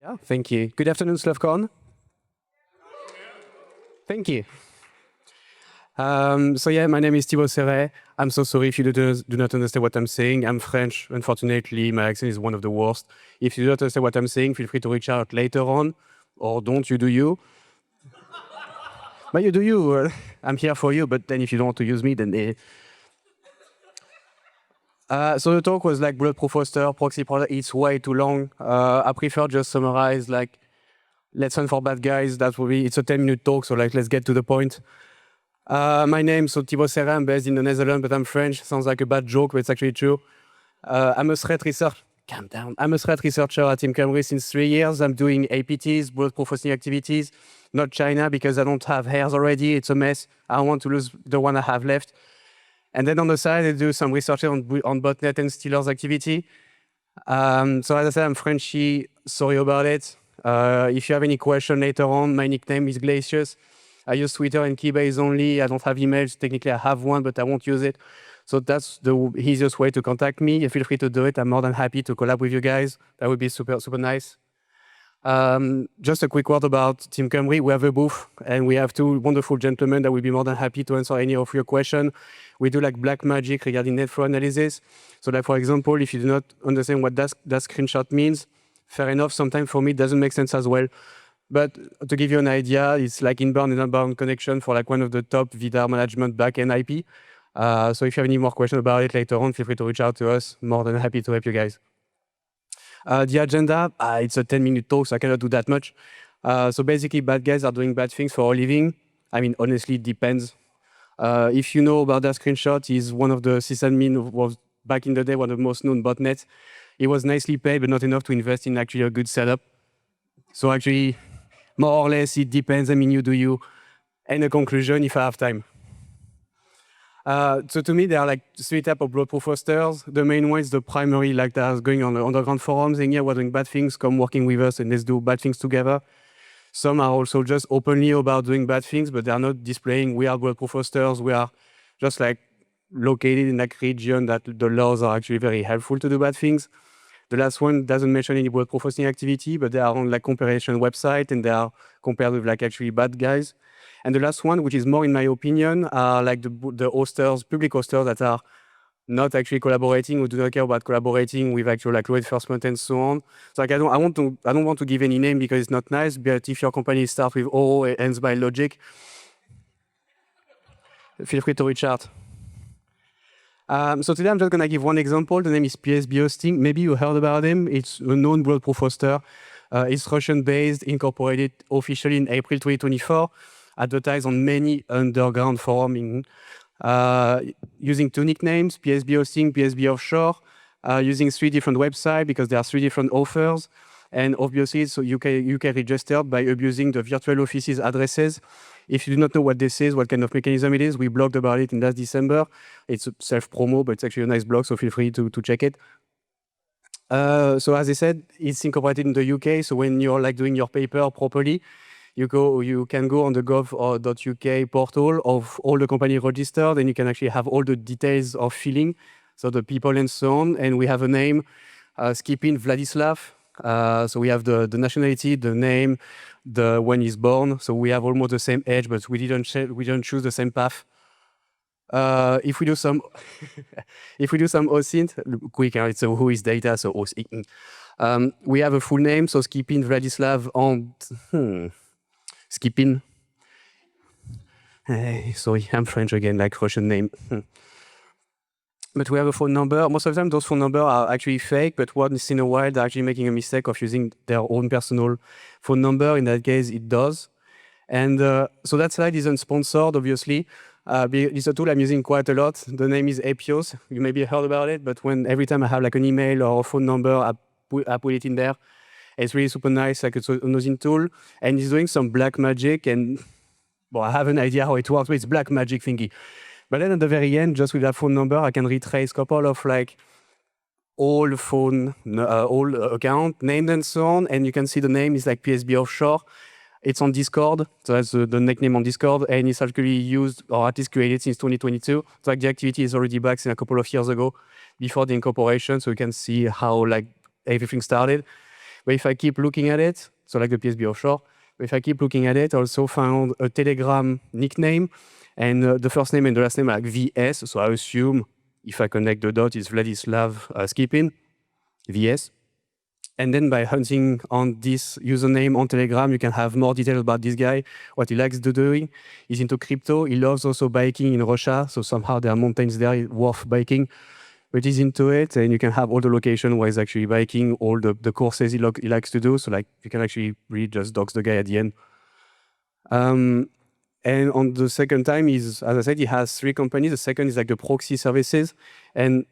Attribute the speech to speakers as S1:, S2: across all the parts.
S1: Yeah, thank you. Good afternoon, SLEUTHCON. Thank you. So yeah, my name is Thibault Seret. I'm so sorry if you do not understand what I'm saying. I'm French. Unfortunately, my accent is one of the worst. If you don't understand what I'm saying, feel free to reach out later on, or don't. You do you. But you do you. I'm here for you. But then if you don't want to use me, then so the talk was like Bulletproof hoster, Proxy product. It's way too long. I prefer just summarize like let's hunt for bad guys. That will be. It's a 10-minute talk, so like let's get to the point. My name, so Thibault Seret, I'm based in the Netherlands, but I'm French. Sounds like a bad joke, but it's actually true. I'm a threat researcher. Calm down. I'm a threat researcher at Team Camry since 3 years. I'm doing APTs, bulletproof hosting activities, not China because I don't have hairs already. It's a mess. I don't want to lose the one I have left. And then on the side, I do some research on botnet and Steelers activity. So as I said, I'm Frenchy. Sorry about it. If you have any question later on, my nickname is Glacius. I use Twitter and Keybase only. I don't have emails. Technically, I have one, but I won't use it. So that's the easiest way to contact me. Feel free to do it. I'm more than happy to collab with you guys. That would be super, super nice. Just a quick word about Team Camry. We have a booth, and we have two wonderful gentlemen that will be more than happy to answer any of your questions. We do like black magic regarding net flow analysis. So like, for example, if you do not understand what that screenshot means, fair enough. Sometimes for me, it doesn't make sense as well. But to give you an idea, it's like inbound and outbound connection for like one of the top VDAR management backend IP. So if you have any more questions about it later on, feel free to reach out to us. More than happy to help you guys. The agenda, it's a 10-minute talk, so I cannot do that much. So basically, bad guys are doing bad things for a living. I mean, honestly, it depends. If you know about that screenshot, he's one of the sysadmin was back in the day, one of the most known botnets. He was nicely paid, but not enough to invest in actually a good setup. So actually, more or less, it depends. I mean, you do you. And a conclusion if I have time. So to me, there are like 3 types of bulletproof hosters. The main one is the primary, like that's going on the underground forums, saying, yeah, we're doing bad things, come working with us and let's do bad things together. Some are also just openly about doing bad things, but they're not displaying we are bulletproof hosters. We are just like located in like region that the laws are actually very helpful to do bad things. The last one doesn't mention any bulletproof hosting activity, but they are on like comparison website and they are compared with like actually bad guys. And the last one, which is more in my opinion, are like the hosters, public hosters that are not actually collaborating or do not care about collaborating with actual like law enforcement and so on. So like I don't want to give any name because it's not nice. But if your company starts with O and ends by logic, feel free to reach out. So today I'm just gonna give one example. The name is PSB Hosting. Maybe you heard about him. It's a known bulletproof hoster. It's Russian-based, incorporated officially in April 2024. Advertised on many underground forums using 2 nicknames: PSB Hosting, PSB Offshore. Using 3 different websites because there are 3 different offers. And obviously, so UK registered by abusing the virtual offices addresses. If you do not know what this is, what kind of mechanism it is, we blogged about it in last December. It's a self-promo, but it's actually a nice blog, so feel free to check it. So as I said, it's incorporated in the UK. So when you're like doing your paper properly, you can go on the gov.uk portal of all the company registered, and you can actually have all the details of filling, so the people and so on. And we have a name, skipping Vladislav. So we have the nationality, the name, the when he's born. So we have almost the same age, but we didn't choose the same path. If we do some OSINT, quick, it's a who is data, so OSINT. We have a full name, so skipping Vladislav on skipping. Sorry, I'm French again, like Russian name. But we have a phone number. Most of the time, those phone numbers are actually fake, but once in a while, they're actually making a mistake of using their own personal phone number. In that case, it does. And so that slide isn't sponsored, obviously. It's a tool I'm using quite a lot. The name is Apios. You maybe heard about it, but every time I have like an email or a phone number, I put it in there. It's really super nice, like it's a nosing tool. And it's doing some black magic. And well, I have an idea how it works, but it's black magic thingy. But then at the very end, just with that phone number, I can retrace a couple of like all account named and so on. And you can see the name is like PSB Offshore. It's on Discord, so that's the nickname on Discord, and it's actually used, or at least created since 2022. So like the activity is already back since a couple of years ago, before the incorporation, so you can see how like everything started. But if I keep looking at it, so like the PSB offshore, but if I keep looking at it, I also found a Telegram nickname, and the first name and the last name are like VS. So I assume if I connect the dot, it's Vladislav Skipin, VS. And then by hunting on this username on Telegram, you can have more details about this guy, what he likes to doing. He's into crypto. He loves also biking in Russia. So somehow there are mountains there worth biking. But he's into it, and you can have all the location where he's actually biking, all the courses he likes to do. So like you can actually really just dox the guy at the end. And on the second time, as I said, he has 3 companies. The second is like the proxy services. And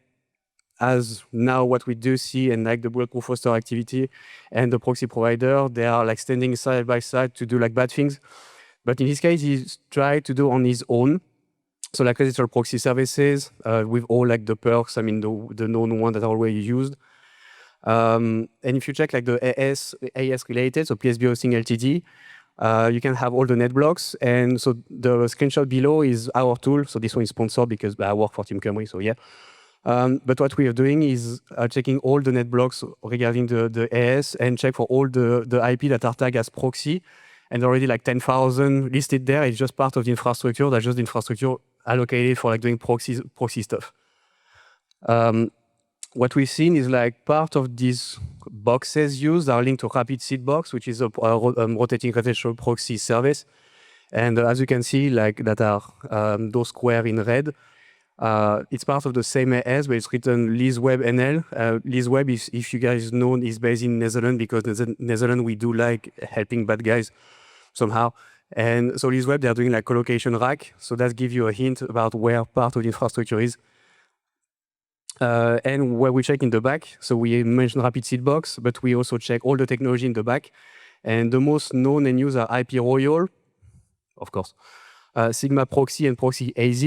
S1: as now what we do see, and like the Bulletproof hoster activity and the proxy provider, they are like standing side by side to do like bad things. But in this case, he's tried to do on his own. So like traditional proxy services with all like the perks, I mean the known one that are already used. And if you check like the AS related, so PSB hosting LTD, you can have all the net blocks. And so the screenshot below is our tool. So this one is sponsored because I work for Team Camry, so yeah. But what we are doing is checking all the net blocks regarding the AS and check for all the IP that are tagged as proxy. And already like 10,000 listed there. It's just part of the infrastructure. That's just the infrastructure allocated for like doing proxy stuff. What we've seen is like part of these boxes used are linked to Rapid Seed Box, which is a rotating residential proxy service. And as you can see, like that are those square in red. It's part of the same AS, but it's written LeaseWeb NL. LeaseWeb, if you guys know, is based in Netherlands, because in Netherlands we do like helping bad guys somehow. And so LeaseWeb, they're doing like collocation rack. So that gives you a hint about where part of the infrastructure is. And where we check in the back, so we mentioned Rapid Seed Box, but we also check all the technology in the back. And the most known and used are IP Royal, of course, Sigma Proxy and Proxy AZ,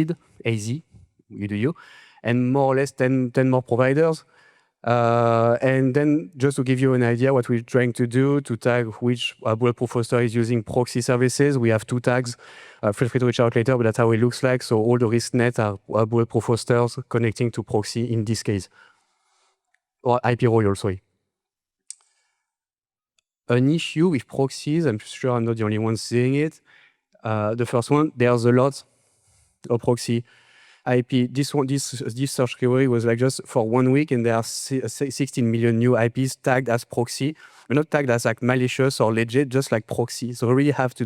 S1: you do you, and more or less 10 more providers. And then just to give you an idea what we're trying to do to tag which Bulletproof hoster is using proxy services, we have 2 tags. Feel free to reach out later, but that's how it looks like. So all the risk net are Bulletproof hosters connecting to proxy in this case, or IP Royal, sorry. An issue with proxies, I'm sure I'm not the only one seeing it. The first one, there's a lot of proxy IP. This search query was like just for 1 week, and there are 16 million new IPs tagged as proxy, but not tagged as like malicious or legit, just like proxy. So we really have to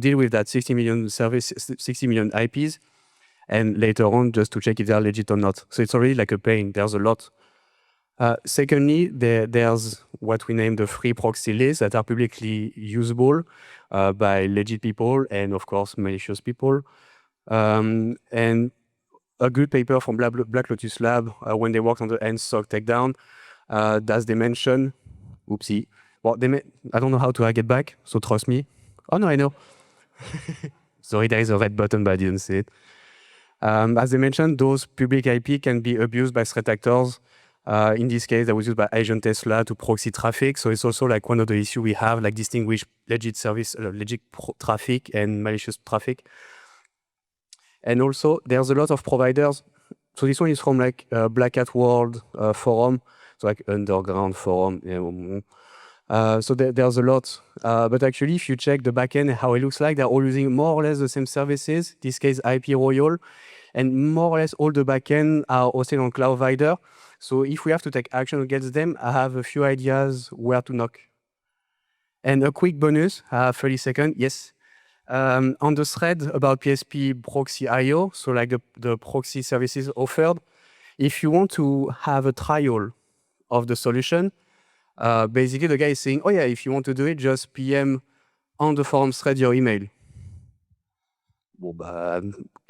S1: deal with that 60 million IPs, and later on just to check if they are legit or not. So it's already like a pain. There's a lot. Secondly, there's what we name the free proxy lists that are publicly usable by legit people and of course malicious people. And a good paper from Black Lotus Lab when they worked on the NSOC takedown, as they mention, oopsie. Well, I don't know how to hack it back, so trust me. Oh no, I know. Sorry, there is a red button, but I didn't see it. As they mentioned, those public IP can be abused by threat actors. In this case, that was used by Agent Tesla to proxy traffic. So it's also like one of the issues we have, like distinguish legit service, legit traffic and malicious traffic. And also, there's a lot of providers. So this one is from like Black Hat World forum, so like underground forum. So there's a lot. But actually, if you check the backend and how it looks like, they're all using more or less the same services. In this case, IP Royal, and more or less all the backend are hosted on Cloudvider. So if we have to take action against them, I have a few ideas where to knock. And a quick bonus, 30 seconds, yes. On the thread about PSP Proxy IO, so like the proxy services offered, if you want to have a trial of the solution, basically the guy is saying, oh yeah, if you want to do it, just PM on the forum thread your email. Well,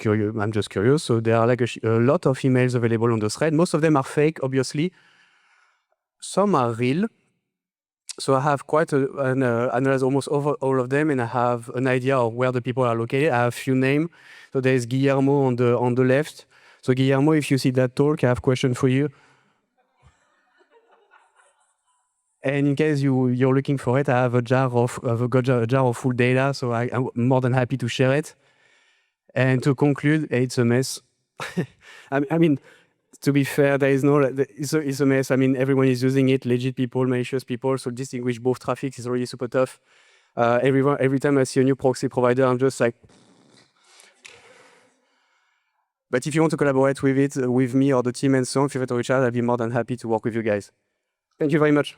S1: I'm just curious. So there are like a lot of emails available on the thread. Most of them are fake, obviously. Some are real. So I have quite analyzed almost over all of them, and I have an idea of where the people are located. I have a few names. So there's Guillermo on the left. So Guillermo, if you see that talk, I have a question for you. And in case you're looking for it, I have a jar of full data, so I'm more than happy to share it. And to conclude, it's a mess. I mean, to be fair, there is no, it's a mess. I mean, everyone is using it, legit people, malicious people. So distinguish both traffics is really super tough. Every time I see a new proxy provider, I'm just like. But if you want to collaborate with it, with me or the team and so on, feel free to reach out. I'll be more than happy to work with you guys. Thank you very much.